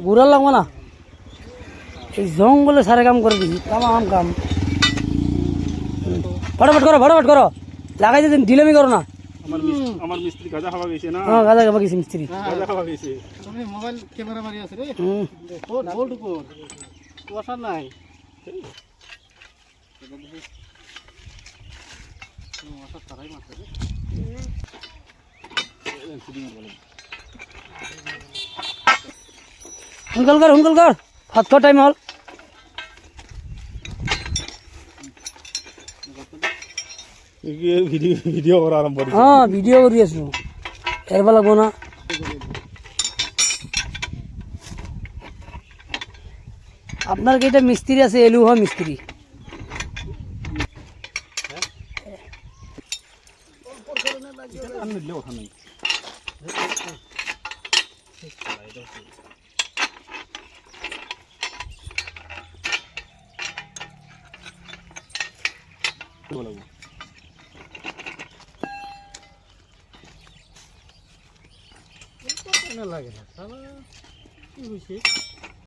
ঘুরা লাগবো না, এই জঙ্গলে সারে কাম করে দিই, কাম ফটাফট করো লাগাই দিন, ঢিলামি করো না। আমার মিস্ত্রি গাঁজা খাওয়া গেছে না। হ্যাঁ গাঁজা খাওয়া গেছি মিস্ত্রি, গাঁজা খাওয়া গেছে। তুমি মোবাইল ক্যামেরা মারি আছে রে কোন বোল্ড কোন কুয়াশা নাই কুয়াশা তারাই মারছে রে হুনকল কর ভাত খাওয়ার টাইম হল। ভিডিও করা আরম্ভ করি। হ্যাঁ ভিডিও করি আছো, এরবা লাগবো না। আপনার কি এটা মিস্ত্রি আছে? এলু হয় মিস্ত্রি। কথা নাই। লাগে না কি হয়েছে